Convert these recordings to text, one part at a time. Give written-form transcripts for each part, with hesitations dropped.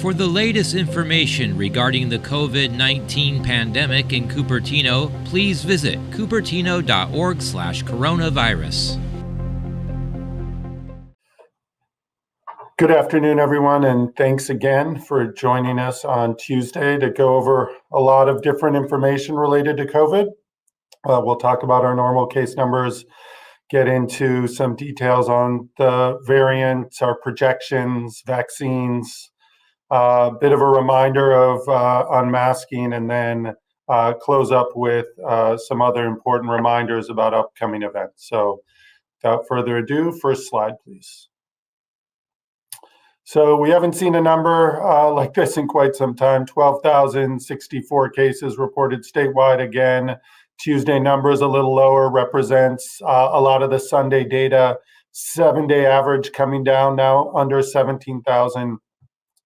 For the latest information regarding the COVID-19 pandemic in Cupertino, please visit cupertino.org/coronavirus. Good afternoon, everyone, and thanks again for joining us on Tuesday to go over a lot of different information related to COVID. We'll talk about our normal case numbers, get into some details on the variants, our projections, vaccines, a bit of a reminder of unmasking, and then close up with some other important reminders about upcoming events. So without further ado, first slide, please. So we haven't seen a number like this in quite some time. 12,064 cases reported statewide. Again, Tuesday numbers a little lower, represents a lot of the Sunday data. 7-day average coming down now under 17,000.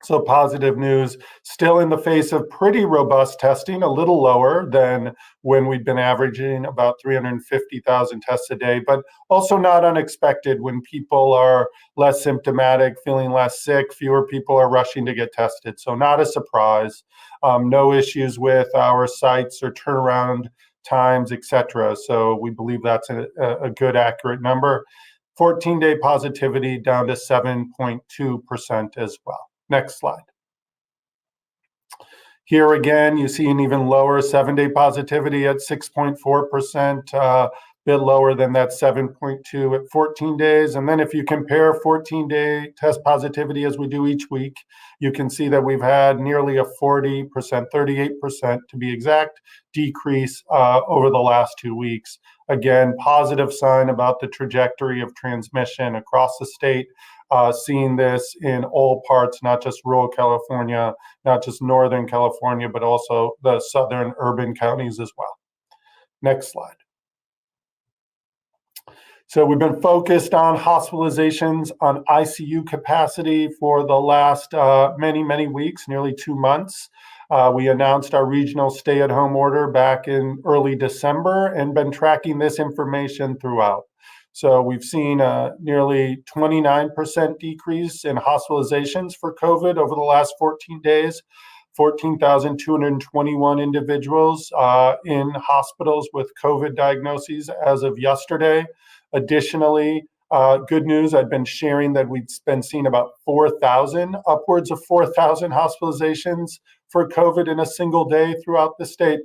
So positive news, still in the face of pretty robust testing, a little lower than when we've been averaging about 350,000 tests a day, but also not unexpected when people are less symptomatic, feeling less sick, fewer people are rushing to get tested. So not a surprise. No issues with our sites or turnaround times, etc. So we believe that's a good, accurate number. 14-day positivity down to 7.2% as well. Next slide. Here again, you see an even lower 7-day positivity at 6.4%, a bit lower than that 7.2 at 14 days. And then if you compare 14-day test positivity as we do each week, you can see that we've had nearly a 40%, 38% to be exact, decrease over the last 2 weeks. Again, positive sign about the trajectory of transmission across the state. Seeing this in all parts, not just rural California, not just Northern California, but also the southern urban counties as well. Next slide. So we've been focused on hospitalizations, on ICU capacity for the last many weeks, nearly 2 months. We announced our regional stay-at-home order back in early December and been tracking this information throughout. So we've seen a nearly 29% decrease in hospitalizations for COVID over the last 14 days, 14,221 individuals in hospitals with COVID diagnoses as of yesterday. Additionally, good news, I've been sharing that we've been seeing about 4,000, upwards of 4,000 hospitalizations for COVID in a single day throughout the state.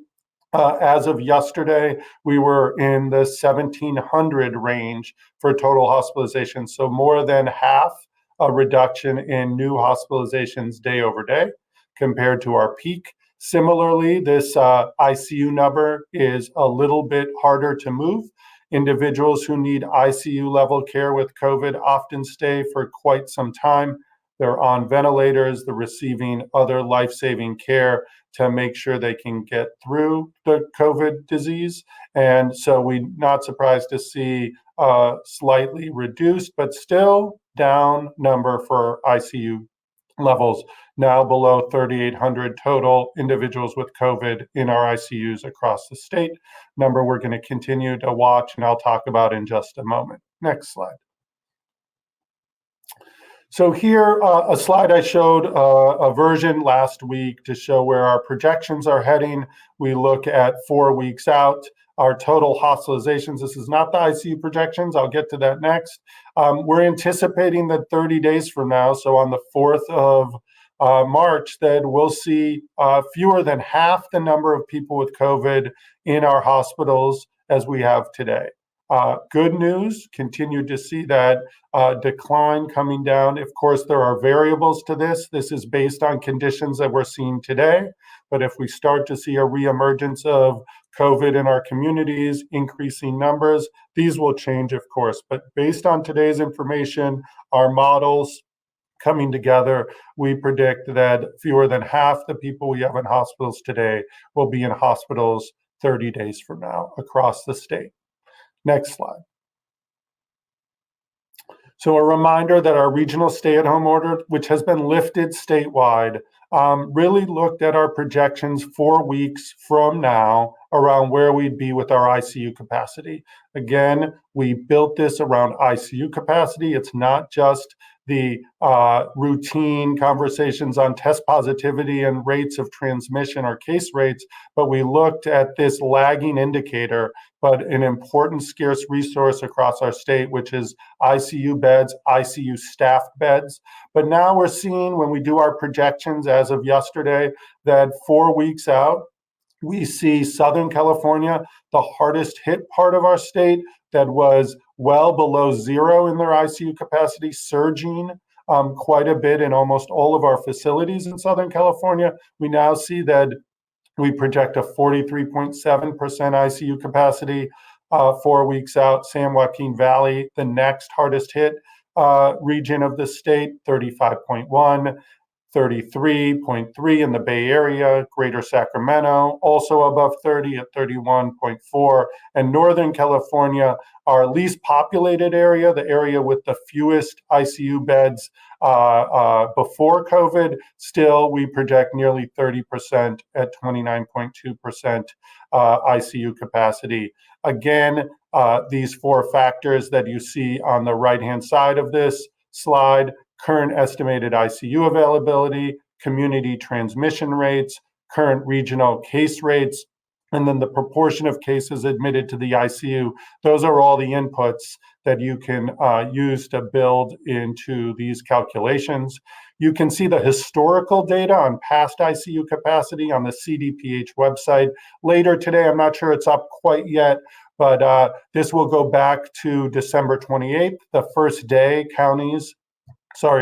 As of yesterday, we were in the 1,700 range for total hospitalizations, so more than half a reduction in new hospitalizations day over day compared to our peak. Similarly, this ICU number is a little bit harder to move. Individuals who need ICU level care with COVID often stay for quite some time. They're on ventilators, they're receiving other life-saving care to make sure they can get through the COVID disease. And so we're not surprised to see a slightly reduced, but still down number for ICU levels, now below 3,800 total individuals with COVID in our ICUs across the state. Number we're going to continue to watch, and I'll talk about in just a moment. Next slide. So here, a slide I showed a version last week to show where our projections are heading. We look at 4 weeks out, our total hospitalizations. This is not the ICU projections. I'll get to that next. We're anticipating that 30 days from now, so on the 4th of March, that we'll see fewer than half the number of people with COVID in our hospitals as we have today. Good news, continue to see that decline coming down. Of course, there are variables to this. This is based on conditions that we're seeing today. But if we start to see a reemergence of COVID in our communities, increasing numbers, these will change, of course. But based on today's information, our models coming together, we predict that fewer than half the people we have in hospitals today will be in hospitals 30 days from now across the state. Next slide. So a reminder that our regional stay-at-home order, which has been lifted statewide, really looked at our projections 4 weeks from now around where we'd be with our ICU capacity. Again, we built this around ICU capacity. It's not just the routine conversations on test positivity and rates of transmission or case rates, but we looked at this lagging indicator, but an important scarce resource across our state, which is ICU beds, ICU staff beds. But now we're seeing, when we do our projections as of yesterday, that 4 weeks out, we see Southern California, the hardest hit part of our state, that was well below zero in their ICU capacity, surging quite a bit in almost all of our facilities in Southern California. We now see that we project a 43.7% ICU capacity 4 weeks out. San Joaquin Valley, the next hardest hit region of the state, 35.1. 33.3 in the Bay Area, Greater Sacramento, also above 30 at 31.4, and Northern California, our least populated area, the area with the fewest ICU beds before COVID, still we project nearly 30% at 29.2% ICU capacity. Again, these four factors that you see on the right-hand side of this slide: current estimated ICU availability, community transmission rates, current regional case rates, and then the proportion of cases admitted to the ICU. Those are all the inputs that you can use to build into these calculations. You can see the historical data on past ICU capacity on the CDPH website. Later today, I'm not sure it's up quite yet, but this will go back to December 28th, the first day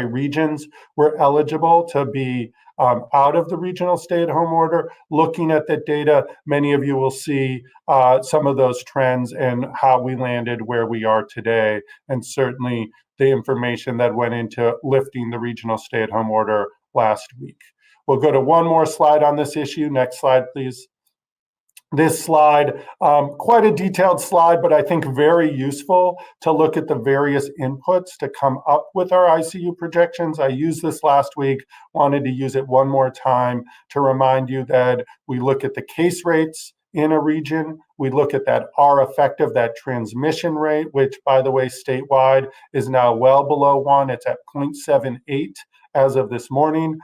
regions were eligible to be out of the regional stay-at-home order. Looking at the data, many of you will see some of those trends and how we landed where we are today, and certainly the information that went into lifting the regional stay-at-home order last week. We'll go to one more slide on this issue. Next slide, please. This slide, quite a detailed slide, but I think very useful to look at the various inputs to come up with our ICU projections. I used this last week, wanted to use it one more time to remind you that we look at the case rates in a region. We look at that R effective, that transmission rate, which, by the way, statewide is now well below 1. It's at 0.78 as of this morning.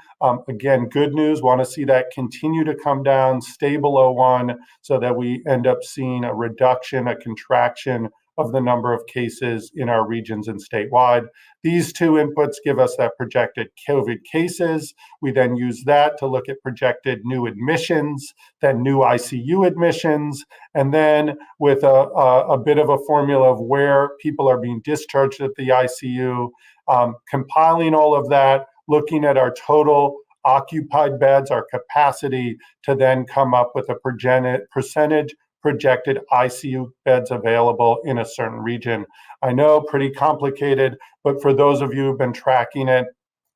Again, good news, want to see that continue to come down, stay below 1, so that we end up seeing a reduction, a contraction of the number of cases in our regions and statewide. These two inputs give us that projected COVID cases. We then use that to look at projected new admissions, then new ICU admissions, and then with a bit of a formula of where people are being discharged at the ICU, compiling all of that, looking at our total occupied beds, our capacity, to then come up with a percentage projected ICU beds available in a certain region. I know, pretty complicated, but for those of you who've been tracking it,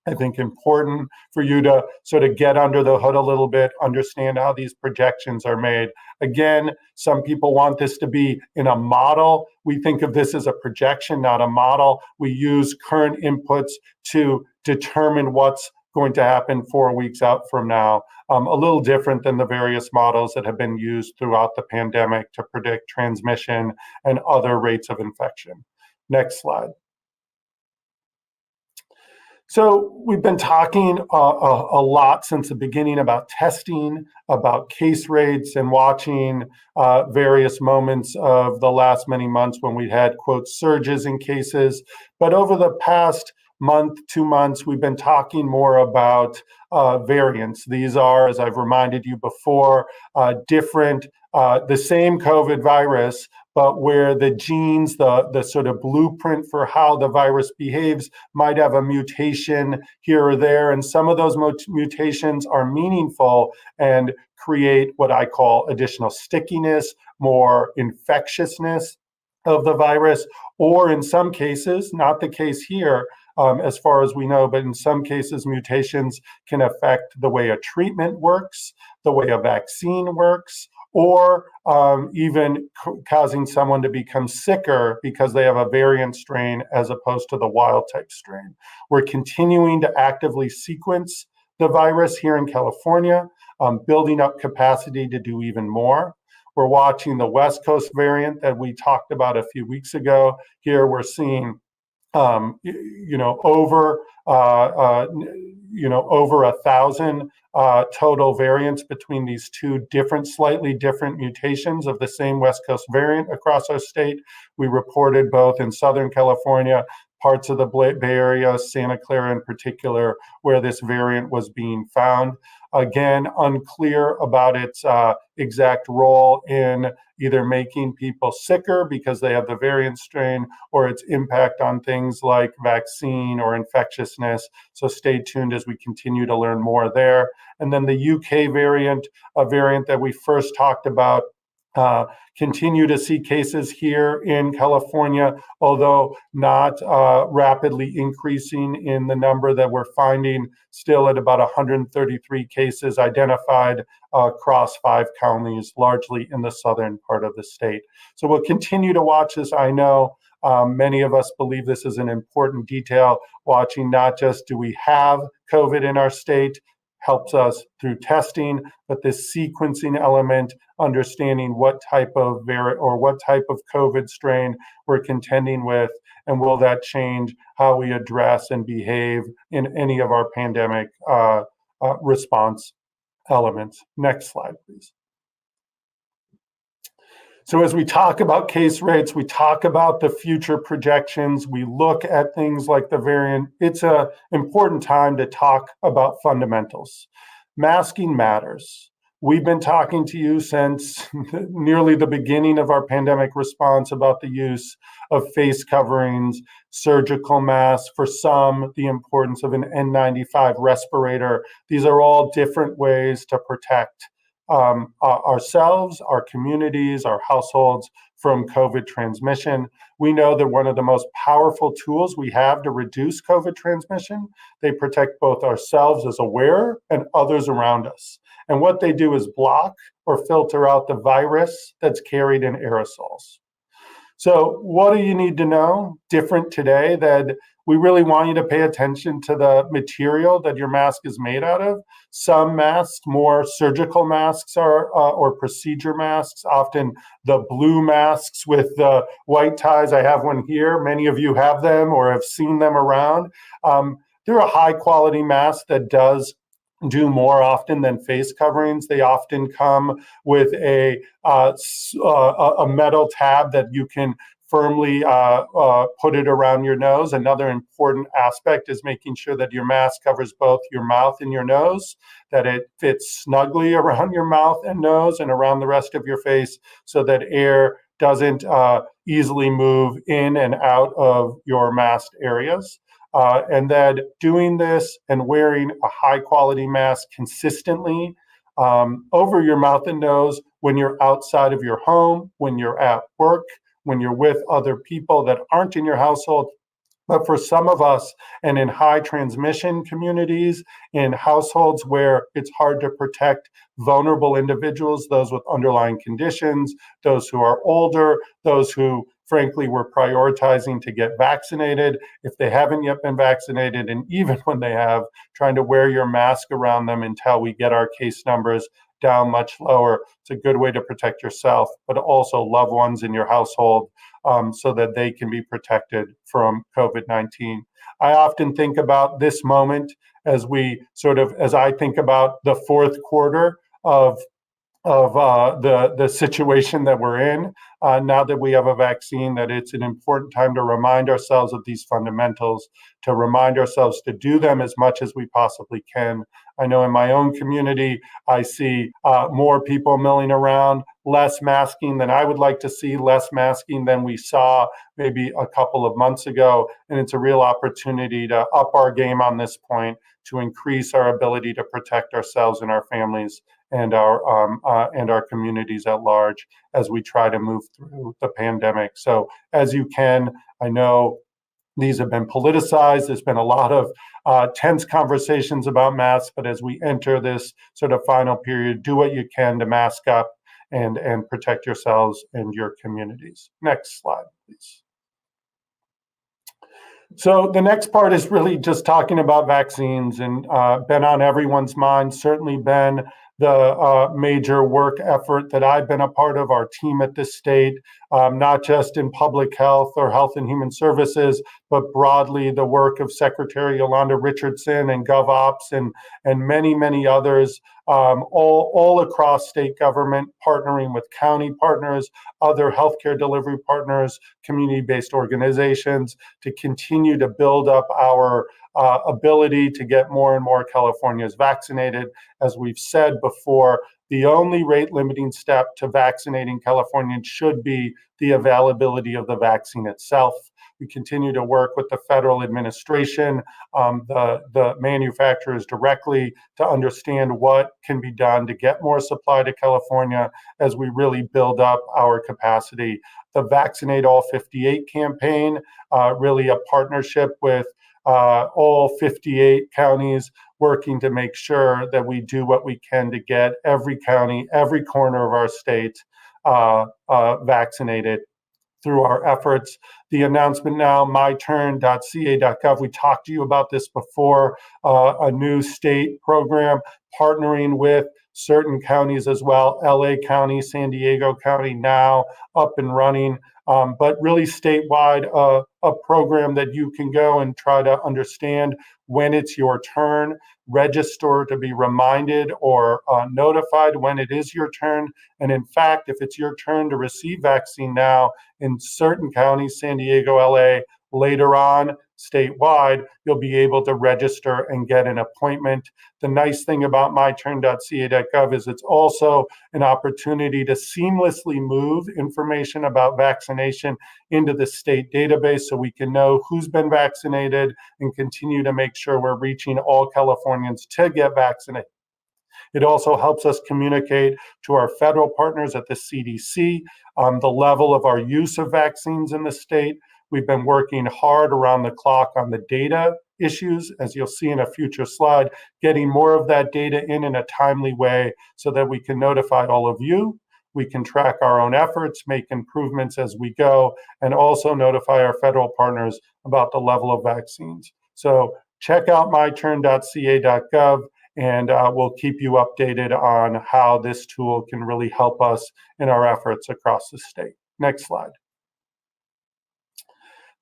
I think important for you to sort of get under the hood a little bit, understand how these projections are made. Again, some people want this to be in a model. We think of this as a projection, not a model. We use current inputs to determine what's going to happen 4 weeks out from now. A little different than the various models that have been used throughout the pandemic to predict transmission and other rates of infection. Next slide. So we've been talking a lot since the beginning about testing, about case rates, and watching various moments of the last many months when we had, quote, surges in cases. But over the past month, 2 months, we've been talking more about variants. These are, as I've reminded you before, different, the same COVID virus, but where the genes, the sort of blueprint for how the virus behaves might have a mutation here or there. And some of those mutations are meaningful and create what I call additional stickiness, more infectiousness of the virus, or in some cases, not the case here, as far as we know, but in some cases, mutations can affect the way a treatment works, the way a vaccine works, or even causing someone to become sicker because they have a variant strain as opposed to the wild type strain. We're continuing to actively sequence the virus here in California, building up capacity to do even more. We're watching the West Coast variant that we talked about a few weeks ago. Here we're seeing over 1,000 total variants between these two slightly different mutations of the same West Coast variant across our state. We reported both in Southern California, parts of the Bay Area, Santa Clara in particular, where this variant was being found. Again, unclear about its exact role in either making people sicker because they have the variant strain, or its impact on things like vaccine or infectiousness. So stay tuned as we continue to learn more there. And then the UK variant, a variant that we first talked about, continue to see cases here in California, although not rapidly increasing in the number that we're finding, still at about 133 cases identified across 5 counties, largely in the southern part of the state. So we'll continue to watch this. I know many of us believe this is an important detail, watching not just do we have COVID in our state, helps us through testing, but this sequencing element, understanding what type of variant or what type of COVID strain we're contending with, and will that change how we address and behave in any of our pandemic response elements. Next slide, please. So as we talk about case rates, we talk about the future projections, we look at things like the variant. It's an important time to talk about fundamentals. Masking matters. We've been talking to you since nearly the beginning of our pandemic response about the use of face coverings, surgical masks, for some, the importance of an N95 respirator. These are all different ways to protect ourselves, our communities, our households from COVID transmission. We know that one of the most powerful tools we have to reduce COVID transmission, they protect both ourselves as a wearer and others around us. And what they do is block or filter out the virus that's carried in aerosols. So what do you need to know different today? That we really want you to pay attention to the material that your mask is made out of. Some masks, more surgical masks or procedure masks, often the blue masks with the white ties. I have one here. Many of you have them or have seen them around. They're a high quality mask that does do more often than face coverings. They often come with a metal tab that you can firmly put it around your nose. Another important aspect is making sure that your mask covers both your mouth and your nose, that it fits snugly around your mouth and nose and around the rest of your face so that air doesn't easily move in and out of your masked areas. And that doing this and wearing a high quality mask consistently over your mouth and nose when you're outside of your home, when you're at work, when you're with other people that aren't in your household. But for some of us, and in high transmission communities, in households where it's hard to protect vulnerable individuals, those with underlying conditions, those who are older, those who frankly we're prioritizing to get vaccinated if they haven't yet been vaccinated, and even when they have, trying to wear your mask around them until we get our case numbers down much lower. It's a good way to protect yourself, but also loved ones in your household so that they can be protected from COVID-19. I often think about this moment as I think about the fourth quarter of the situation that we're in, now that we have a vaccine, that it's an important time to remind ourselves of these fundamentals, to remind ourselves to do them as much as we possibly can. I know in my own community, I see more people milling around, less masking than I would like to see, less masking than we saw maybe a couple of months ago. And it's a real opportunity to up our game on this point, to increase our ability to protect ourselves and our families and our communities at large as we try to move through the pandemic. So as you can, I know these have been politicized. There's been a lot of tense conversations about masks, but as we enter this sort of final period, do what you can to mask up and protect yourselves and your communities. Next slide, please. So the next part is really just talking about vaccines, and been on everyone's mind, certainly been the major work effort that I've been a part of, our team at the state, not just in public health or health and human services, but broadly the work of Secretary Yolanda Richardson and GovOps and many, many others, all across state government, partnering with county partners, other healthcare delivery partners, community-based organizations to continue to build up our ability to get more and more Californians vaccinated. As we've said before, the only rate limiting step to vaccinating Californians should be the availability of the vaccine itself. We continue to work with the federal administration, the manufacturers directly to understand what can be done to get more supply to California as we really build up our capacity. The Vaccinate All 58 campaign, really a partnership with all 58 counties working to make sure that we do what we can to get every county, every corner of our state vaccinated through our efforts. The announcement now, myturn.ca.gov, we talked to you about this before, a new state program partnering with certain counties as well, LA County, San Diego County now up and running, but really statewide, a program that you can go and try to understand when it's your turn, register to be reminded or notified when it is your turn. And in fact, if it's your turn to receive vaccine now in certain counties, San Diego, LA, later on statewide, you'll be able to register and get an appointment. The nice thing about myturn.ca.gov is it's also an opportunity to seamlessly move information about vaccination into the state database so we can know who's been vaccinated and continue to make sure we're reaching all Californians to get vaccinated. It also helps us communicate to our federal partners at the CDC the level of our use of vaccines in the state. We've been working hard around the clock on the data issues, as you'll see in a future slide, getting more of that data in a timely way so that we can notify all of you. We can track our own efforts, make improvements as we go, and also notify our federal partners about the level of vaccines. So check out myturn.ca.gov, and we'll keep you updated on how this tool can really help us in our efforts across the state. Next slide.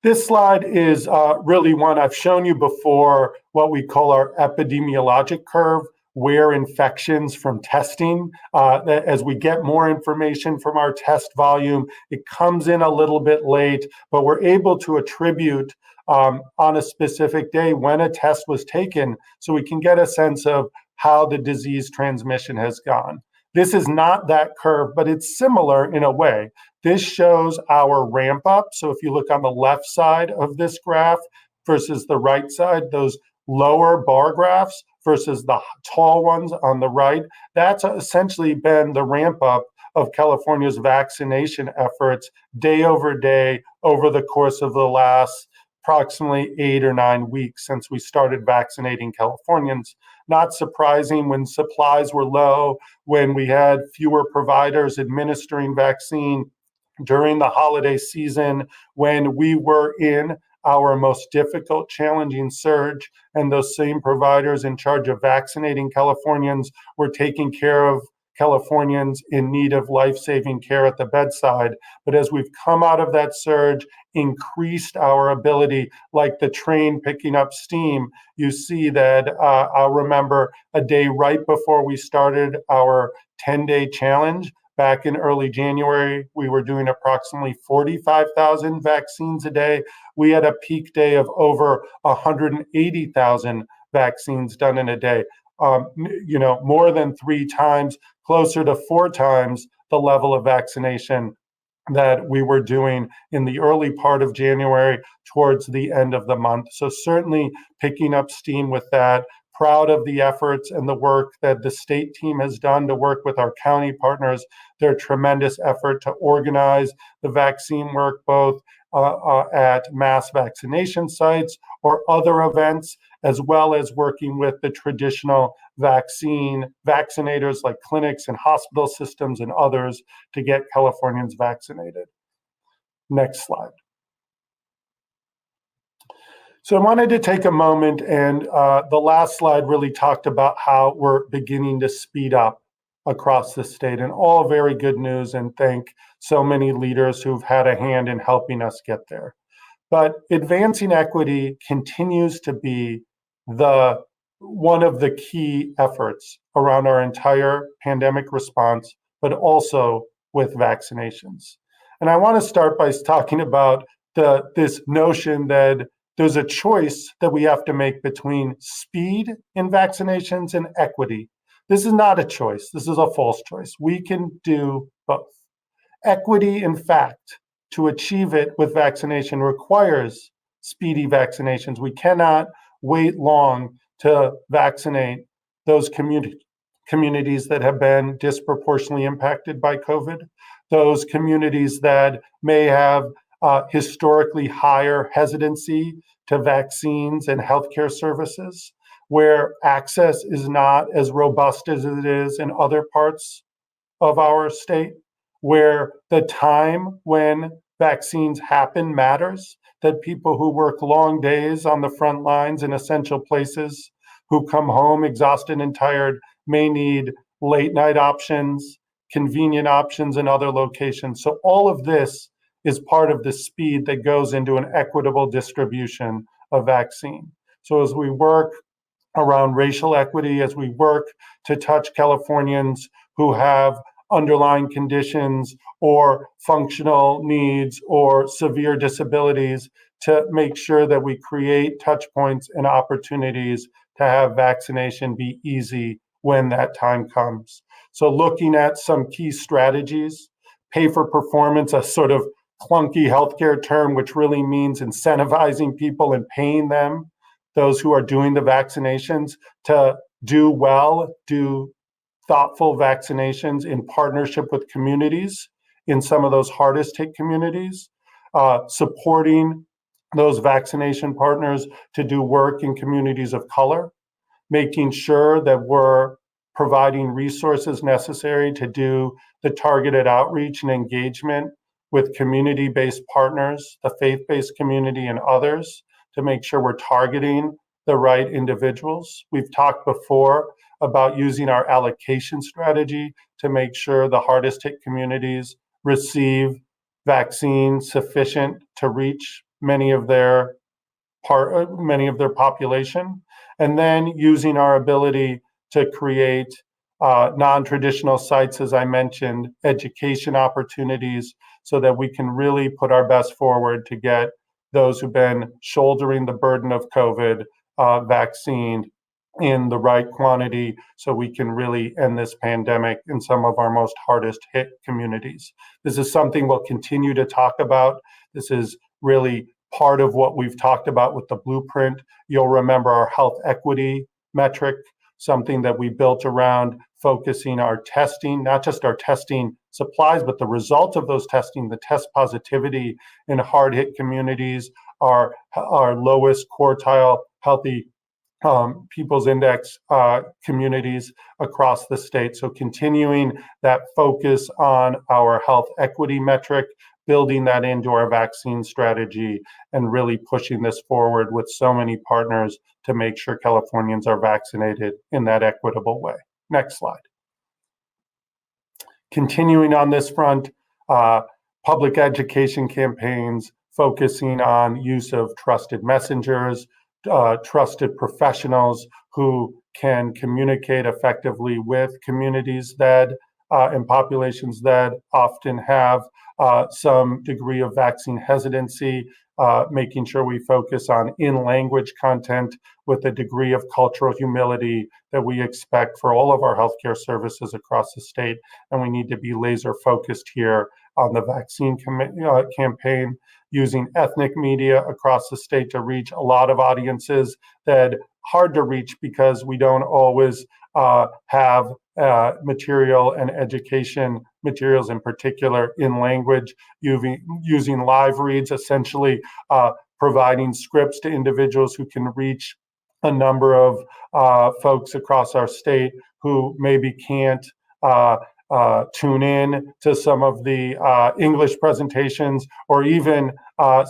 This slide is really one I've shown you before, what we call our epidemiologic curve, where infections from testing, as we get more information from our test volume, it comes in a little bit late, but we're able to attribute on a specific day when a test was taken so we can get a sense of how the disease transmission has gone. This is not that curve, but it's similar in a way. This shows our ramp up. So if you look on the left side of this graph versus the right side, those lower bar graphs versus the tall ones on the right, that's essentially been the ramp up of California's vaccination efforts day over day over the course of the last approximately 8 or 9 weeks since we started vaccinating Californians. Not surprising when supplies were low, when we had fewer providers administering vaccine during the holiday season, when we were in our most difficult, challenging surge, and those same providers in charge of vaccinating Californians were taking care of Californians in need of life-saving care at the bedside. But as we've come out of that surge, increased our ability, like the train picking up steam, you see that I'll remember a day right before we started our 10-day challenge. Back in early January, we were doing approximately 45,000 vaccines a day. We had a peak day of over 180,000 vaccines done in a day. More than 3 times, closer to 4 times the level of vaccination that we were doing in the early part of January towards the end of the month. So certainly picking up steam with that. Proud of the efforts and the work that the state team has done to work with our county partners, their tremendous effort to organize the vaccine work both at mass vaccination sites or other events, as well as working with the traditional vaccinators like clinics and hospital systems and others to get Californians vaccinated. Next slide. So I wanted to take a moment, and the last slide really talked about how we're beginning to speed up across the state, and all very good news, and thank so many leaders who've had a hand in helping us get there. But advancing equity continues to be one of the key efforts around our entire pandemic response, but also with vaccinations. And I want to start by talking about this notion that there's a choice that we have to make between speed in vaccinations and equity. This is not a choice. This is a false choice. We can do both. Equity, in fact, to achieve it with vaccination requires speedy vaccinations. We cannot wait long to vaccinate those communities that have been disproportionately impacted by COVID, those communities that may have historically higher hesitancy to vaccines and healthcare services, where access is not as robust as it is in other parts of our state, where the time when vaccines happen matters, that people who work long days on the front lines in essential places, who come home exhausted and tired, may need late night options, convenient options in other locations. So all of this is part of the speed that goes into an equitable distribution of vaccine. So as we work around racial equity, as we work to touch Californians who have underlying conditions or functional needs or severe disabilities, to make sure that we create touch points and opportunities to have vaccination be easy when that time comes. So looking at some key strategies, pay for performance, a sort of clunky healthcare term, which really means incentivizing people and paying them, those who are doing the vaccinations, to do well, do thoughtful vaccinations in partnership with communities in some of those hardest hit communities, supporting those vaccination partners to do work in communities of color, making sure that we're providing resources necessary to do the targeted outreach and engagement with community-based partners, the faith-based community and others, to make sure we're targeting the right individuals. We've talked before about using our allocation strategy to make sure the hardest hit communities receive vaccines sufficient to reach many of their population, and then using our ability to create non-traditional sites, as I mentioned, education opportunities, so that we can really put our best forward to get those who've been shouldering the burden of COVID vaccinated in the right quantity, so we can really end this pandemic in some of our most hardest hit communities. This is something we'll continue to talk about. This is really part of what we've talked about with the blueprint. You'll remember our health equity metric, something that we built around focusing our testing, not just our testing supplies, but the result of those testing, the test positivity in hard hit communities, our lowest quartile healthy People's Index communities across the state. So continuing that focus on our health equity metric, building that into our vaccine strategy, and really pushing this forward with so many partners to make sure Californians are vaccinated in that equitable way. Next slide. Continuing on this front, public education campaigns focusing on use of trusted messengers, trusted professionals who can communicate effectively with communities that and populations that often have some degree of vaccine hesitancy, making sure we focus on in-language content with a degree of cultural humility that we expect for all of our healthcare services across the state. And we need to be laser focused here on the vaccine campaign, using ethnic media across the state to reach a lot of audiences that hard to reach because we don't always have material and education materials, in particular in language, using live reads, essentially providing scripts to individuals who can reach a number of folks across our state who maybe can't tune in to some of the English presentations, or even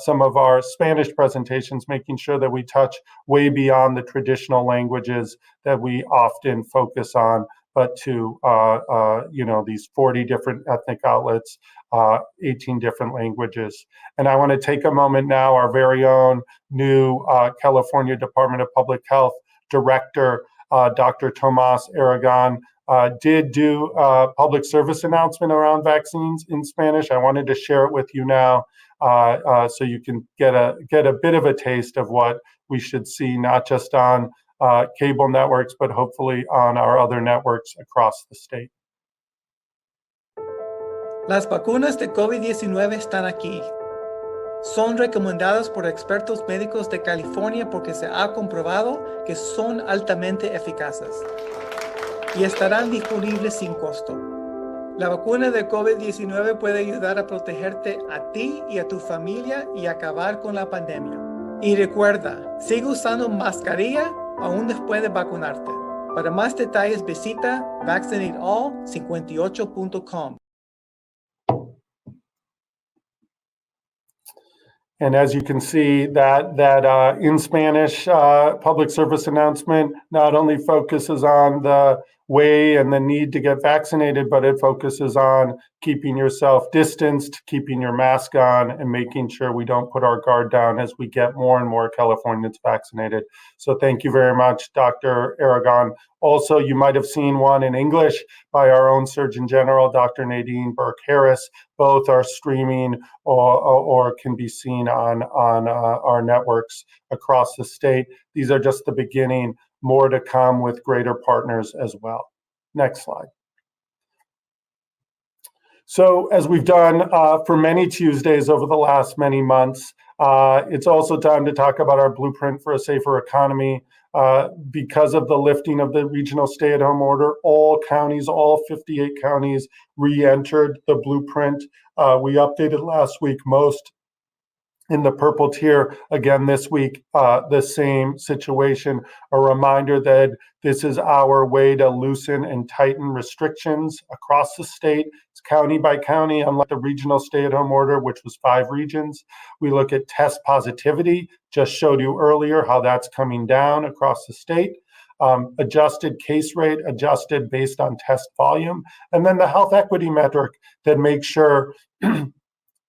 some of our Spanish presentations, making sure that we touch way beyond the traditional languages that we often focus on, but to these 40 different ethnic outlets, 18 different languages. And I want to take a moment now, our very own new California Department of Public Health Director, Dr. Tomas Aragon, did do a public service announcement around vaccines in Spanish. I wanted to share it with you now, so you can get a bit of a taste of what we should see, not just on cable networks, but hopefully on our other networks across the state. Las vacunas de COVID-19 están aquí. Son recomendadas por expertos médicos de California porque se ha comprobado que son altamente eficaces y estarán disponibles sin costo. La vacuna de COVID-19 puede ayudar a protegerte a ti y a tu familia y acabar con la pandemia. Y recuerda, sigue usando mascarilla aún después de vacunarte. Para más detalles visita vaccinateall58.com. And as you can see, that in Spanish public service announcement not only focuses on the way and the need to get vaccinated, but it focuses on keeping yourself distanced, keeping your mask on, and making sure we don't put our guard down as we get more and more Californians vaccinated. So thank you very much, Dr. Aragon. Also, you might have seen one in English by our own Surgeon General, Dr. Nadine Burke-Harris. Both are streaming or can be seen on our networks across the state. These are just the beginning. More to come with greater partners as well. Next slide. So as we've done for many Tuesdays over the last many months, it's also time to talk about our blueprint for a safer economy. Because of the lifting of the regional stay-at-home order, all counties, all 58 counties re-entered the blueprint. We updated last week most in the purple tier. Again this week, the same situation. A reminder that this is our way to loosen and tighten restrictions across the state. It's county by county, unlike the regional stay-at-home order, which was 5 regions. We look at test positivity. Just showed you earlier how that's coming down across the state. Adjusted case rate, adjusted based on test volume. And then the health equity metric that makes sure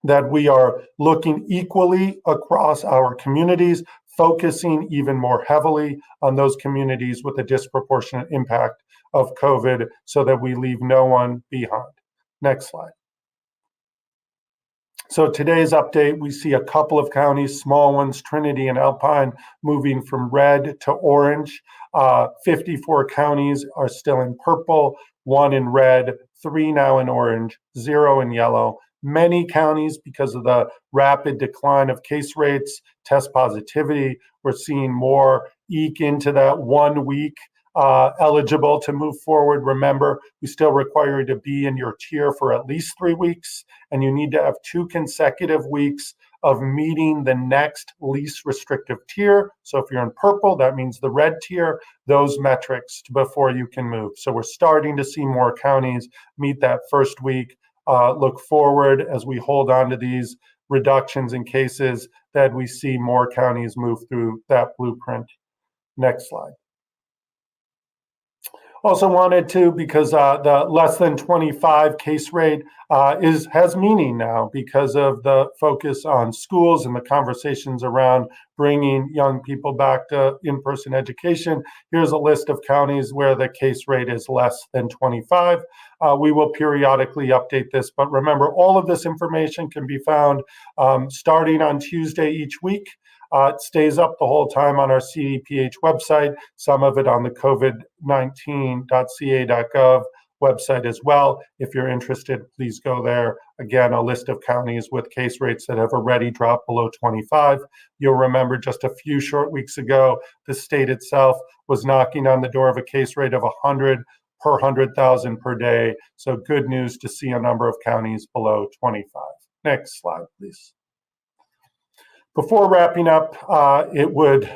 that we are looking equally across our communities, focusing even more heavily on those communities with a disproportionate impact of COVID so that we leave no one behind. Next slide. So today's update, we see a couple of counties, small ones, Trinity and Alpine, moving from red to orange. 54 counties are still in purple, 1 in red, 3 now in orange, 0 in yellow. Many counties, because of the rapid decline of case rates, test positivity, we're seeing more eke into that 1 week eligible to move forward. Remember, we still require you to be in your tier for at least 3 weeks, and you need to have 2 consecutive weeks of meeting the next least restrictive tier. So if you're in purple, that means the red tier, those metrics before you can move. So we're starting to see more counties meet that first week. Look forward as we hold on to these reductions in cases that we see more counties move through that blueprint. Next slide. Also wanted to, because the less than 25 case rate has meaning now because of the focus on schools and the conversations around bringing young people back to in-person education. Here's a list of counties where the case rate is less than 25. We will periodically update this, but remember, all of this information can be found starting on Tuesday each week. It stays up the whole time on our CDPH website, some of it on the COVID19.ca.gov website as well. If you're interested, please go there. Again, a list of counties with case rates that have already dropped below 25. You'll remember just a few short weeks ago, the state itself was knocking on the door of a case rate of 100 per 100,000 per day. So good news to see a number of counties below 25. Next slide, please. Before wrapping up, it would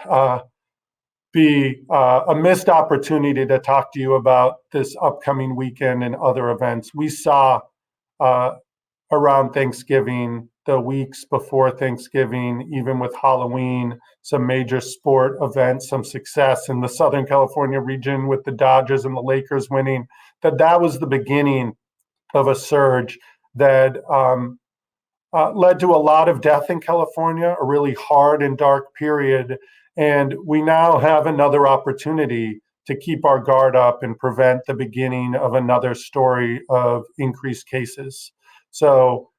be a missed opportunity to talk to you about this upcoming weekend and other events. We saw around Thanksgiving the weeks before Thanksgiving, even with Halloween, some major sport events, some success in the Southern California region with the Dodgers and the Lakers winning, that was the beginning of a surge that led to a lot of death in California, a really hard and dark period. And we now have another opportunity to keep our guard up and prevent the beginning of another story of increased cases. So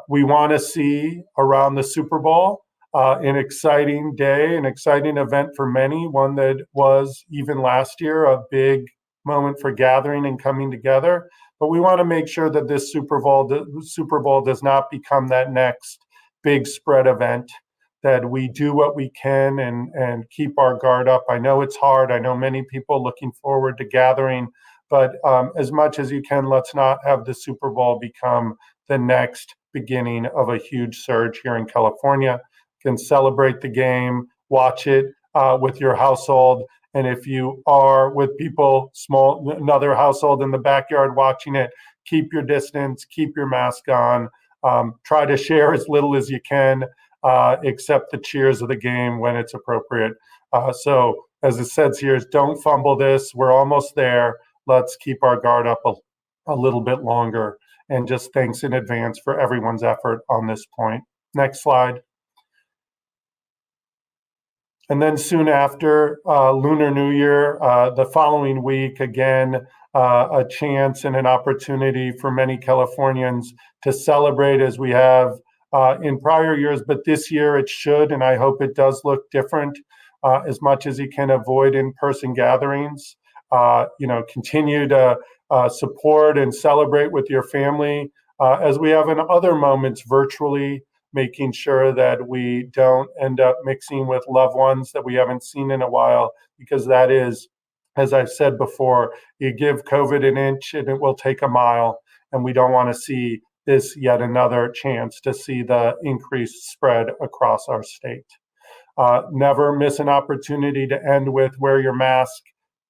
we want to see around the Super Bowl an exciting day, an exciting event for many, one that was even last year a big moment for gathering and coming together. But we want to make sure that this Super Bowl does not become that next big spread event, that we do what we can and keep our guard up. I know it's hard. I know many people looking forward to gathering, but as much as you can, let's not have the Super Bowl become the next beginning of a huge surge here in California. You can celebrate the game, watch it with your household. And if you are with people, another household in the backyard watching it, keep your distance, keep your mask on, try to share as little as you can, except the cheers of the game when it's appropriate. So as it says here, don't fumble this. We're almost there. Let's keep our guard up a little bit longer. And just thanks in advance for everyone's effort on this point. Next slide. And then soon after Lunar New Year, the following week, again, a chance and an opportunity for many Californians to celebrate as we have in prior years. But this year it should, and I hope it does look different as much as you can avoid in-person gatherings. Continue to support and celebrate with your family as we have in other moments virtually, making sure that we don't end up mixing with loved ones that we haven't seen in a while, because that is, as I've said before, you give COVID an inch and it will take a mile, and we don't want to see this yet another chance to see the increased spread across our state. Never miss an opportunity to end with wear your mask,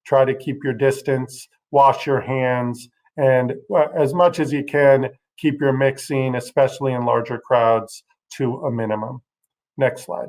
try to keep your distance, wash your hands, and as much as you can, keep your mixing, especially in larger crowds, to a minimum. Next slide.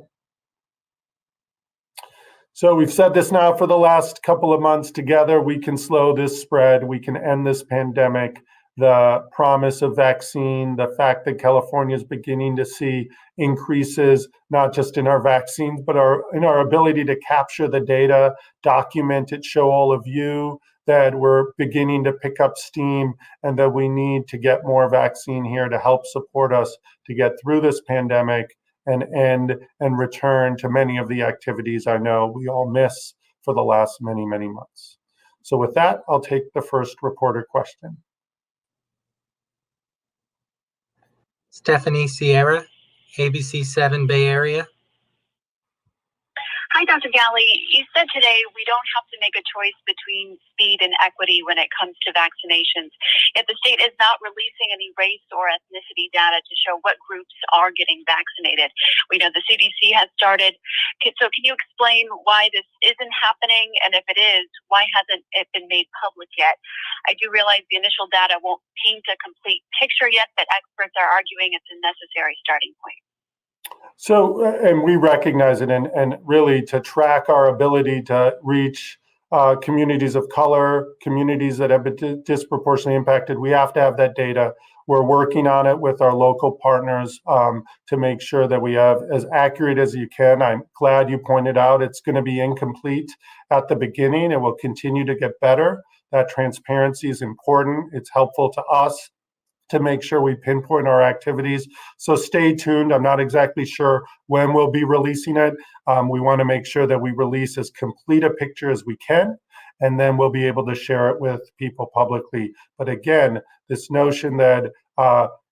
So we've said this now for the last couple of months. Together, we can slow this spread. We can end this pandemic. The promise of vaccine, the fact that California is beginning to see increases, not just in our vaccines, but in our ability to capture the data, document it, show all of you that we're beginning to pick up steam, and that we need to get more vaccine here to help support us to get through this pandemic and end and return to many of the activities I know we all miss for the last many, many months. So with that, I'll take the first reporter question. Stephanie Sierra, ABC7 Bay Area. Hi, Dr. Ghaly. You said today we don't have to make a choice between speed and equity when it comes to vaccinations. Yet the state is not releasing any race or ethnicity data to show what groups are getting vaccinated. We know the CDC has started. So can you explain why this isn't happening? And if it is, why hasn't it been made public yet? I do realize the initial data won't paint a complete picture yet, but experts are arguing it's a necessary starting point. So, and we recognize it, and really to track our ability to reach communities of color, communities that have been disproportionately impacted, we have to have that data. We're working on it with our local partners to make sure that we have as accurate as you can. I'm glad you pointed out it's going to be incomplete at the beginning. It will continue to get better. That transparency is important. It's helpful to us to make sure we pinpoint our activities. So stay tuned. I'm not exactly sure when we'll be releasing it. We want to make sure that we release as complete a picture as we can, and then we'll be able to share it with people publicly. But again, this notion that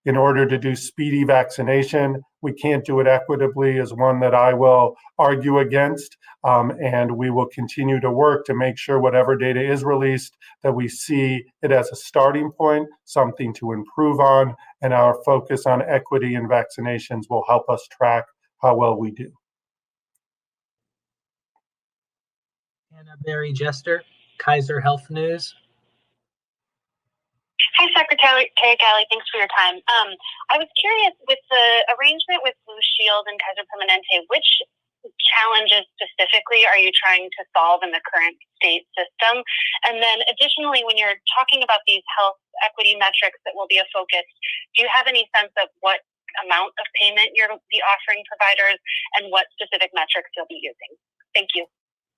in order to do speedy vaccination, we can't do it equitably is one that I will argue against. And we will continue to work to make sure whatever data is released, that we see it as a starting point, something to improve on, and our focus on equity and vaccinations will help us track how well we do. Anna Berry Jester, Kaiser Health News. Hi, Secretary Ghaly, thanks for your time. I was curious, with the arrangement with Blue Shield and Kaiser Permanente, which challenges specifically are you trying to solve in the current state system? And then additionally, when you're talking about these health equity metrics that will be a focus, do you have any sense of what amount of payment you'll be offering providers and what specific metrics you'll be using? Thank you.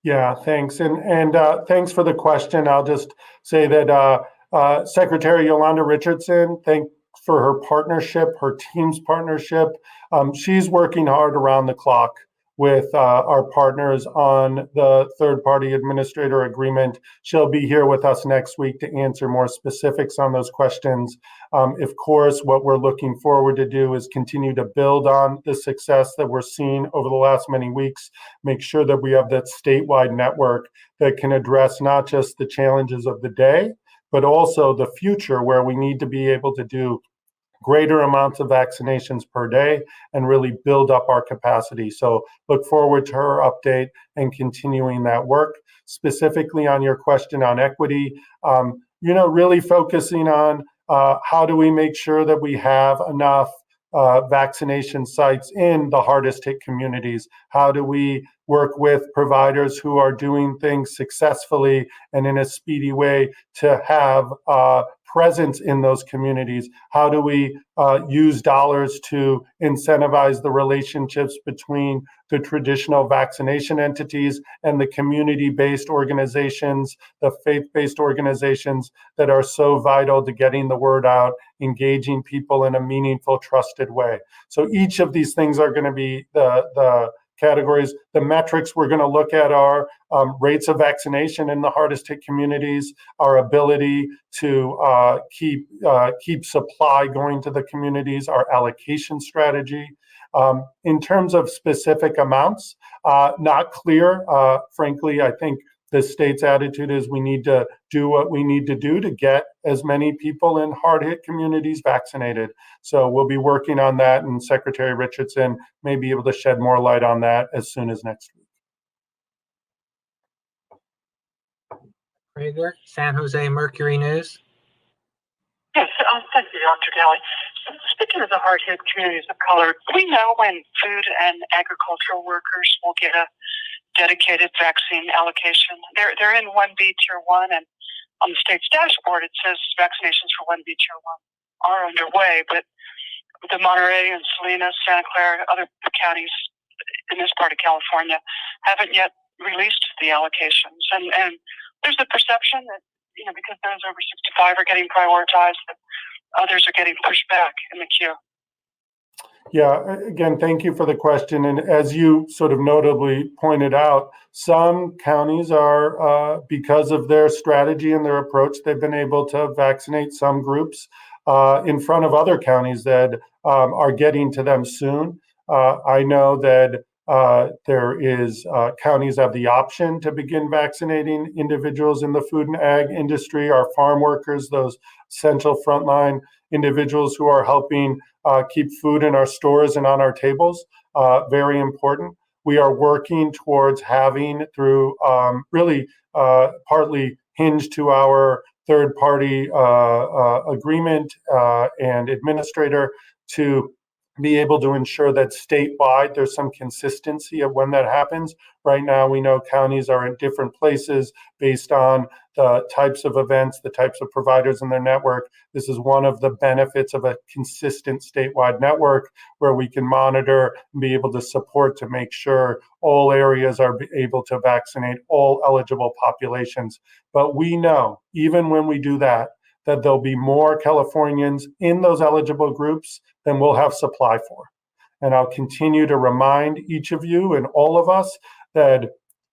Yeah, thanks. And thanks for the question. I'll just say that Secretary Yolanda Richardson, thanks for her partnership, her team's partnership. She's working hard around the clock with our partners on the third-party administrator agreement. She'll be here with us next week to answer more specifics on those questions. Of course, what we're looking forward to do is continue to build on the success that we're seeing over the last many weeks, make sure that we have that statewide network that can address not just the challenges of the day, but also the future, where we need to be able to do greater amounts of vaccinations per day and really build up our capacity. So look forward to her update and continuing that work. Specifically on your question on equity, really focusing on how do we make sure that we have enough vaccination sites in the hardest hit communities? How do we work with providers who are doing things successfully and in a speedy way to have presence in those communities? How do we use dollars to incentivize the relationships between the traditional vaccination entities and the community-based organizations, the faith-based organizations that are so vital to getting the word out, engaging people in a meaningful, trusted way? So each of these things are going to be the categories. The metrics we're going to look at are rates of vaccination in the hardest hit communities, our ability to keep supply going to the communities, our allocation strategy. In terms of specific amounts, not clear. Frankly, I think the state's attitude is we need to do what we need to do to get as many people in hard-hit communities vaccinated. So we'll be working on that, and Secretary Richardson may be able to shed more light on that as soon as next week. Prager, San Jose Mercury News. Yes, thank you, Dr. Ghaly. Speaking of the hard-hit communities of color, do we know when food and agricultural workers will get a dedicated vaccine allocation? They're in 1B Tier 1, and on the state's dashboard it says vaccinations for 1B Tier 1 are underway, but the Monterey and Salinas, Santa Clara, other counties in this part of California haven't yet released the allocations. And there's a perception that, because those over 65 are getting prioritized, that others are getting pushed back in the queue. Yeah, again, thank you for the question. And as you sort of notably pointed out, some counties are, because of their strategy and their approach, they've been able to vaccinate some groups in front of other counties that are getting to them soon. I know that there is counties have the option to begin vaccinating individuals in the food and ag industry, our farm workers, those essential frontline individuals who are helping keep food in our stores and on our tables. Very important. We are working towards having, through partly hinged to our third-party agreement and administrator, to be able to ensure that statewide there's some consistency of when that happens. Right now, we know counties are in different places based on the types of events, the types of providers in their network. This is one of the benefits of a consistent statewide network, where we can monitor and be able to support to make sure all areas are able to vaccinate all eligible populations. But we know, even when we do that there'll be more Californians in those eligible groups than we'll have supply for. And I'll continue to remind each of you and all of us that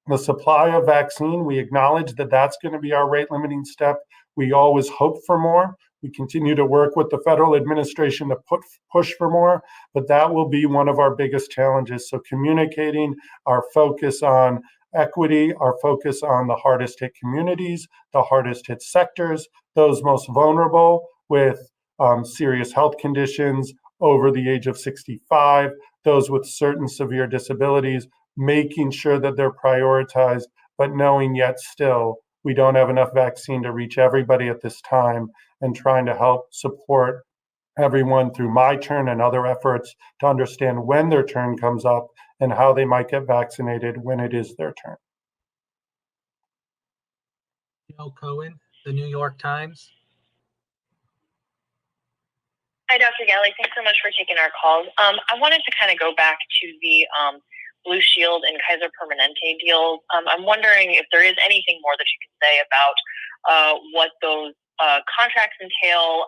the supply of vaccine, we acknowledge that that's going to be our rate limiting step. We always hope for more. We continue to work with the federal administration to push for more, but that will be one of our biggest challenges. So communicating our focus on equity, our focus on the hardest hit communities, the hardest hit sectors, those most vulnerable with serious health conditions, over the age of 65, those with certain severe disabilities, making sure that they're prioritized, but knowing yet still we don't have enough vaccine to reach everybody at this time, and trying to help support everyone through my turn and other efforts to understand when their turn comes up and how they might get vaccinated when it is their turn. Joe Cohen, The New York Times. Hi, Dr. Ghaly. Thanks so much for taking our call. I wanted to kind of go back to the Blue Shield and Kaiser Permanente deals. I'm wondering if there is anything more that you can say about what those contracts entail,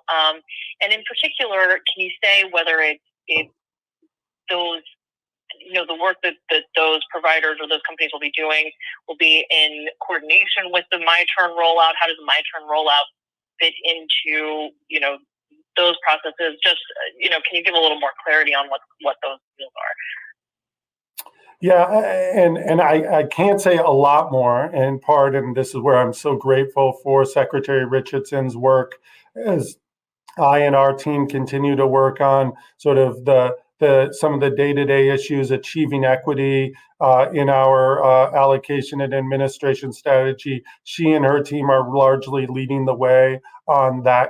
and in particular, can you say whether it those, the work that those providers or those companies will be doing will be in coordination with the My Turn rollout? How does the My Turn rollout fit into, those processes? Just, can you give a little more clarity on what those deals are? Yeah, and I can't say a lot more, in part, and this is where I'm so grateful for Secretary Richardson's work as I and our team continue to work on sort of some of the day-to-day issues, achieving equity in our allocation and administration strategy. She and her team are largely leading the way on that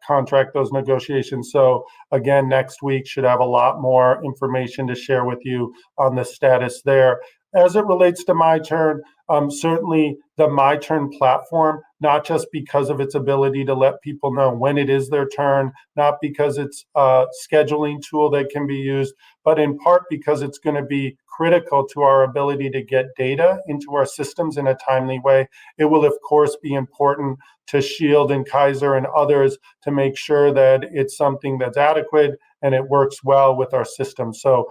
contract, those negotiations. So again, next week should have a lot more information to share with you on the status there. As it relates to My Turn, certainly the My Turn platform, not just because of its ability to let people know when it is their turn, not because it's a scheduling tool that can be used, but in part because it's going to be critical to our ability to get data into our systems in a timely way. It will, of course, be important to Shield and Kaiser and others to make sure that it's something that's adequate and it works well with our system. So,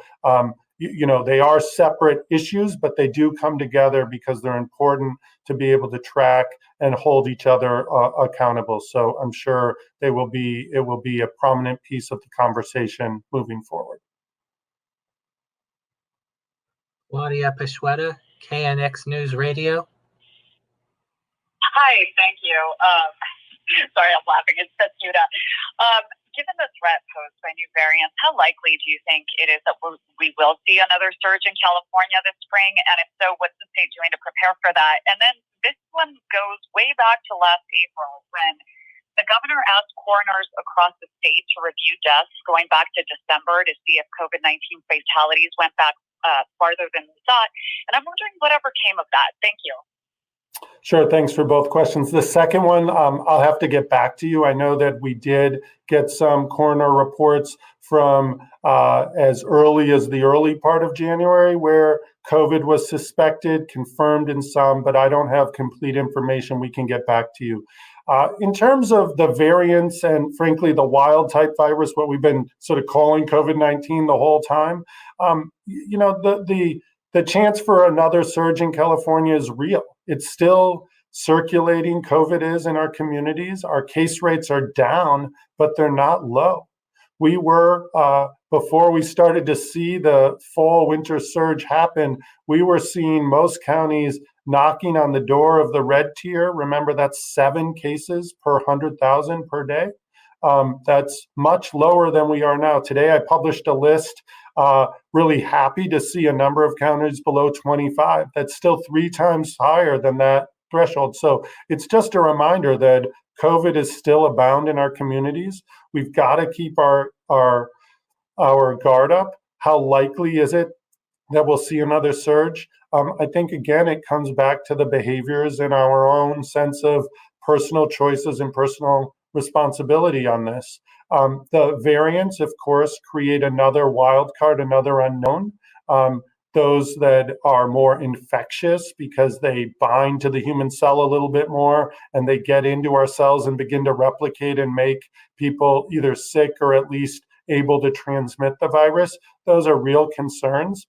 they are separate issues, but they do come together because they're important to be able to track and hold each other accountable. So I'm sure it will be a prominent piece of the conversation moving forward. Claudia Peshueta, KNX News Radio. Hi, thank you. Sorry, I'm laughing. It's Peshueta. Given the threat posed by new variants, how likely do you think it is that we will see another surge in California this spring? And if so, what's the state doing to prepare for that? And then this one goes way back to last April when the governor asked coroners across the state to review deaths going back to December to see if COVID-19 fatalities went back farther than we thought. And I'm wondering whatever came of that. Thank you. Sure. Thanks for both questions. The second one, I'll have to get back to you. I know that we did get some coroner reports from as early as the early part of January where COVID was suspected, confirmed in some, but I don't have complete information. We can get back to you. In terms of the variants and frankly, the wild type virus, what we've been sort of calling COVID-19 the whole time, the chance for another surge in California is real. It's still circulating. COVID is in our communities. Our case rates are down, but they're not low. We were, before we started to see the fall winter surge happen, we were seeing most counties knocking on the door of the red tier. Remember, that's 7 cases per 100,000 per day. That's much lower than we are now. Today, I published a list, really happy to see a number of counties below 25. That's still 3 times higher than that threshold. So it's just a reminder that COVID is still abound in our communities. We've got to keep our guard up. How likely is it that we'll see another surge? I think, again, it comes back to the behaviors and our own sense of personal choices and personal responsibility on this. The variants, of course, create another wild card, another unknown. Those that are more infectious because they bind to the human cell a little bit more and they get into our cells and begin to replicate and make people either sick or at least able to transmit the virus. Those are real concerns.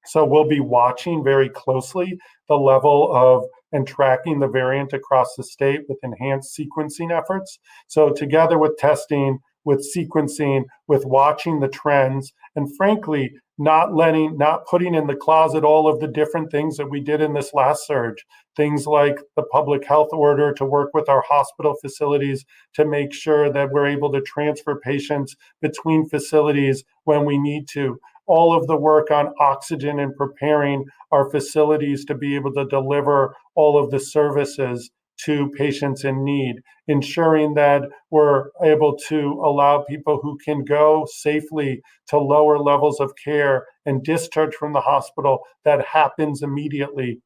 So we'll be watching very closely the level of and tracking the variant across the state with enhanced sequencing efforts. So together with testing, with sequencing, with watching the trends, and frankly, not putting in the closet all of the different things that we did in this last surge. Things like the public health order to work with our hospital facilities to make sure that we're able to transfer patients between facilities when we need to. all of the work on oxygen and preparing our facilities to be able to deliver all of the services to patients in need, ensuring that we're able to allow people who can go safely to lower levels of care and discharge from the hospital. That happens immediately.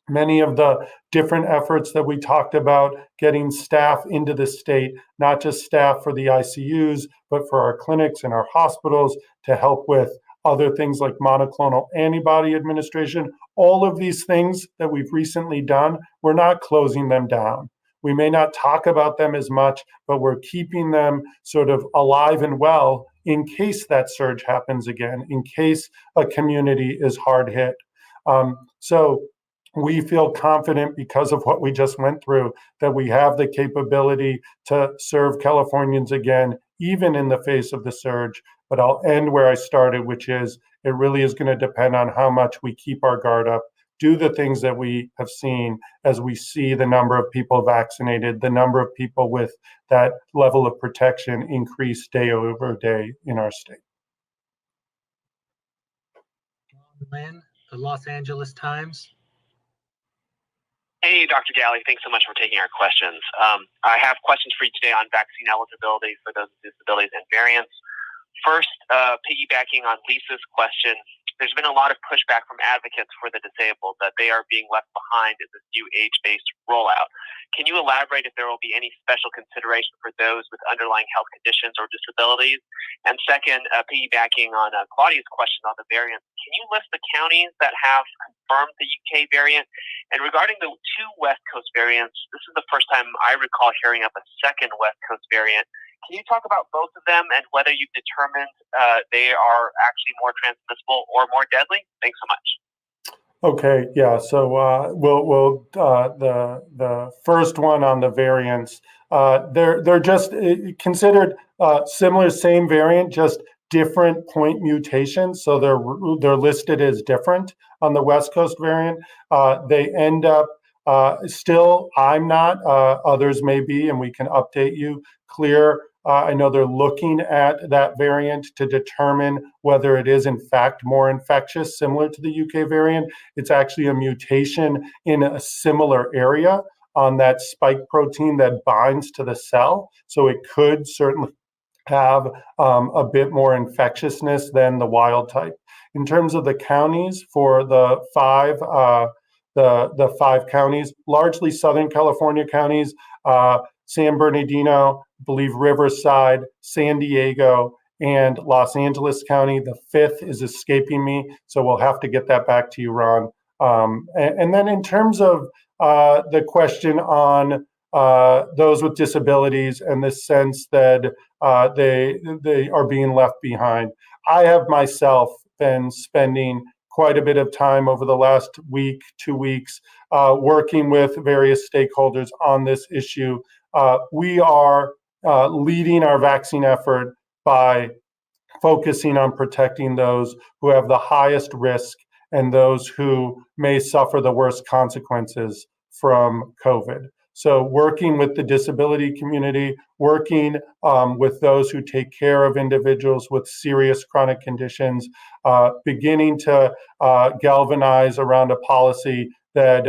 Many of the different efforts that we talked about, getting staff into the state, not just staff for the ICUs, but for our clinics and our hospitals to help with other things like monoclonal antibody administration. All of these things that we've recently done, we're not closing them down. We may not talk about them as much, but we're keeping them sort of alive and well in case that surge happens again, in case a community is hard hit. So we feel confident because of what we just went through that we have the capability to serve Californians again, even in the face of the surge. But I'll end where I started, which is it really is going to depend on how much we keep our guard up, do the things that we have seen as we see the number of people vaccinated, the number of people with that level of protection increase day over day in our state. Lynn, the Los Angeles Times. Hey, Dr. Ghaly, thanks so much for taking our questions. I have questions for you today on vaccine eligibility for those with disabilities and variants. First, piggybacking on Lisa's question, there's been a lot of pushback from advocates for the disabled that they are being left behind in this new age-based rollout. Can you elaborate if there will be any special consideration for those with underlying health conditions or disabilities? And second, piggybacking on Claudia's question on the variants, can you list the counties that have confirmed the UK variant? And regarding the two West Coast variants, this is the first time I recall hearing of a second West Coast variant. Can you talk about both of them and whether you've determined they are actually more transmissible or more deadly? Thanks so much. Okay, yeah. So we'll the first one on the variants. They're just considered similar, same variant, just different point mutations. So they're listed as different on the West Coast variant. They end up still. I'm not. Others may be, and we can update you. Clear. I know they're looking at that variant to determine whether it is in fact more infectious, similar to the UK variant. It's actually a mutation in a similar area on that spike protein that binds to the cell. So it could certainly have a bit more infectiousness than the wild type. In terms of the counties, for the five counties, largely Southern California counties, San Bernardino, I believe Riverside, San Diego, and Los Angeles County. The fifth is escaping me, so we'll have to get that back to you, Ron. And then in terms of the question on those with disabilities and the sense that they are being left behind, I have myself been spending quite a bit of time over the last week, 2 weeks, working with various stakeholders on this issue. We are leading our vaccine effort by focusing on protecting those who have the highest risk and those who may suffer the worst consequences from COVID. So working with the disability community, working with those who take care of individuals with serious chronic conditions, beginning to galvanize around a policy that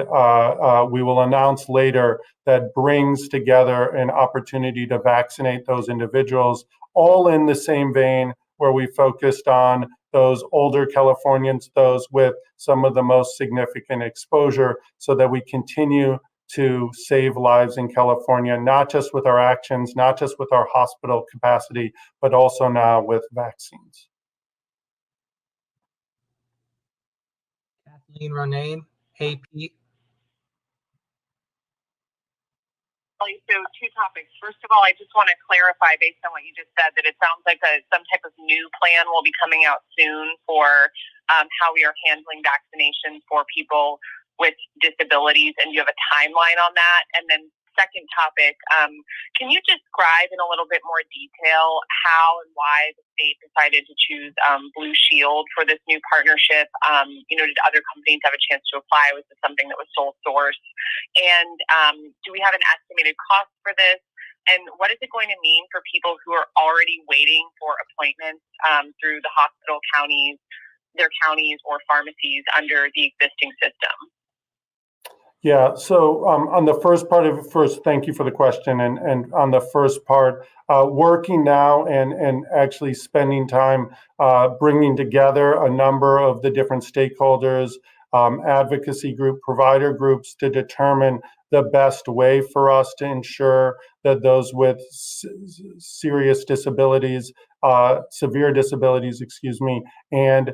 we will announce later that brings together an opportunity to vaccinate those individuals, all in the same vein where we focused on those older Californians, those with some of the most significant exposure, so that we continue to save lives in California, not just with our actions, not just with our hospital capacity, but also now with vaccines. Kathleen Ronayne, AP. So two topics. First of all, I just want to clarify based on what you just said that it sounds like some type of new plan will be coming out soon for how we are handling vaccination for people with disabilities, and you have a timeline on that. And then second topic, can you describe in a little bit more detail how and why the state decided to choose Blue Shield for this new partnership? Did other companies have a chance to apply? Was this something that was sole source? And do we have an estimated cost for this? And what is it going to mean for people who are already waiting for appointments through the hospital counties, their counties or pharmacies under the existing system? Yeah, so on the first part of it, first, thank you for the question. And on the first part, working now and actually spending time bringing together a number of the different stakeholders, advocacy group, provider groups to determine the best way for us to ensure that those with serious disabilities, severe disabilities, and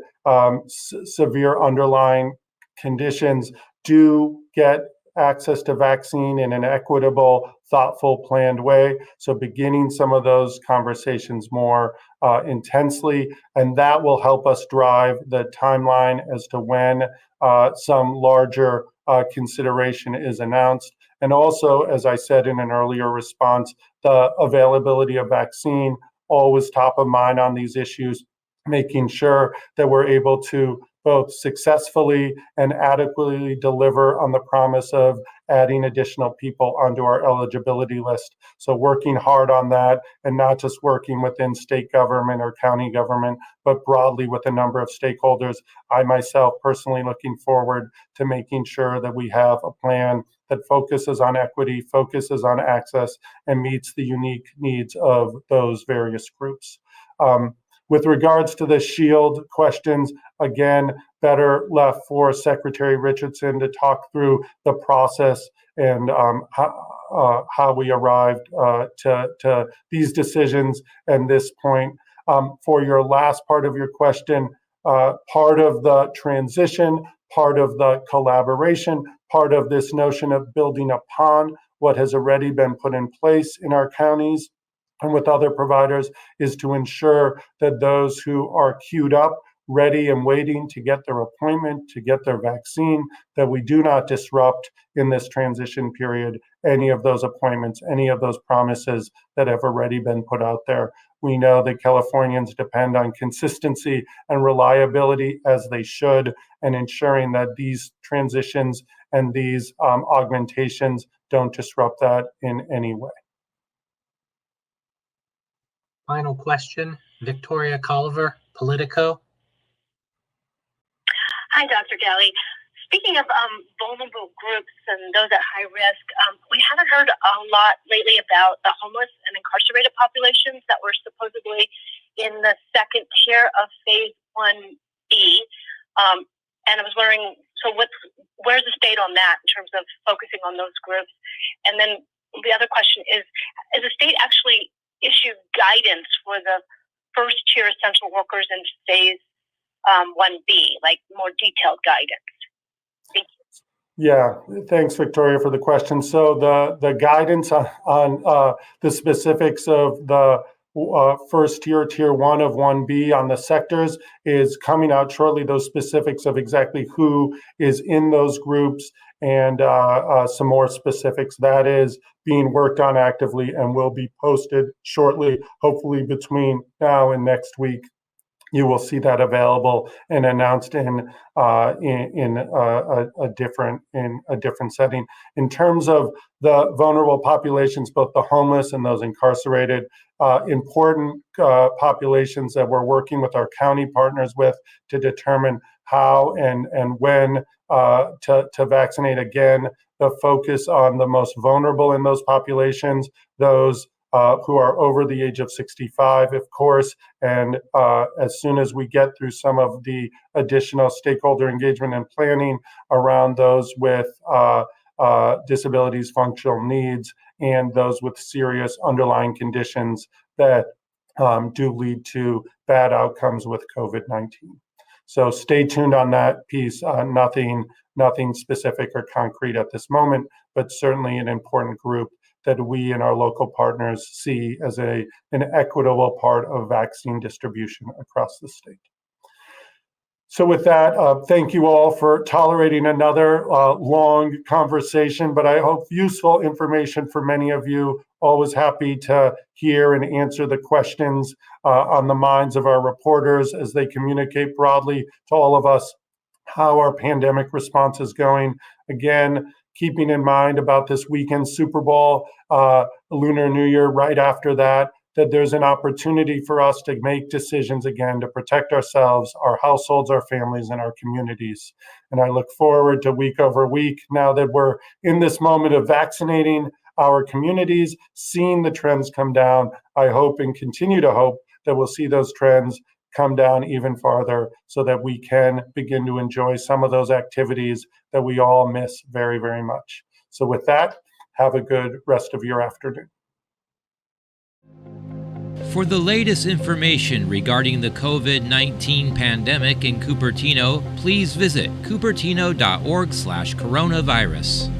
severe underlying conditions do get access to vaccine in an equitable, thoughtful, planned way. So beginning some of those conversations more intensely, and that will help us drive the timeline as to when some larger consideration is announced. And also, as I said in an earlier response, the availability of vaccine, always top of mind on these issues, making sure that we're able to both successfully and adequately deliver on the promise of adding additional people onto our eligibility list. So working hard on that, and not just working within state government or county government, but broadly with a number of stakeholders. I myself personally looking forward to making sure that we have a plan that focuses on equity, focuses on access, and meets the unique needs of those various groups. With regards to the SHIELD questions, again, better left for Secretary Richardson to talk through the process and how we arrived to these decisions and this point. For your last part of your question, part of the transition, part of the collaboration, part of this notion of building upon what has already been put in place in our counties and with other providers is to ensure that those who are queued up, ready and waiting to get their appointment, to get their vaccine, that we do not disrupt in this transition period any of those appointments, any of those promises that have already been put out there. We know that Californians depend on consistency and reliability, as they should, and ensuring that these transitions and these augmentations don't disrupt that in any way. Final question, Victoria Colliver, Politico. Hi, Dr. Ghaly. Speaking of vulnerable groups and those at high risk, we haven't heard a lot lately about the homeless and incarcerated populations that were supposedly in the second tier of phase 1B. And I was wondering, so where's the state on that in terms of focusing on those groups? And then the other question is the state actually issue guidance for the first tier essential workers in phase 1B, like more detailed guidance? Thank you. Yeah, thanks, Victoria, for the question. So the guidance on the specifics of the first tier 1 of 1B on the sectors is coming out shortly. Those specifics of exactly who is in those groups and some more specifics that is being worked on actively and will be posted shortly, hopefully between now and next week. You will see that available and announced in a different setting. In terms of the vulnerable populations, both the homeless and those incarcerated, important populations that we're working with our county partners with to determine how and when to vaccinate. Again, the focus on the most vulnerable in those populations, those who are over the age of 65, of course, and as soon as we get through some of the additional stakeholder engagement and planning around those with disabilities, functional needs, and those with serious underlying conditions that do lead to bad outcomes with COVID-19. So stay tuned on that piece. Nothing specific or concrete at this moment, but certainly an important group that we and our local partners see as an equitable part of vaccine distribution across the state. So with that, thank you all for tolerating another long conversation, but I hope useful information for many of you. Always happy to hear and answer the questions on the minds of our reporters as they communicate broadly to all of us how our pandemic response is going. Again, keeping in mind about this weekend Super Bowl, Lunar New Year right after that there's an opportunity for us to make decisions again to protect ourselves, our households, our families, and our communities. And I look forward to week over week, now that we're in this moment of vaccinating our communities, seeing the trends come down. I hope and continue to hope that we'll see those trends come down even farther so that we can begin to enjoy some of those activities that we all miss very, very much. So with that, have a good rest of your afternoon. For the latest information regarding the COVID-19 pandemic in Cupertino, please visit cupertino.org/coronavirus.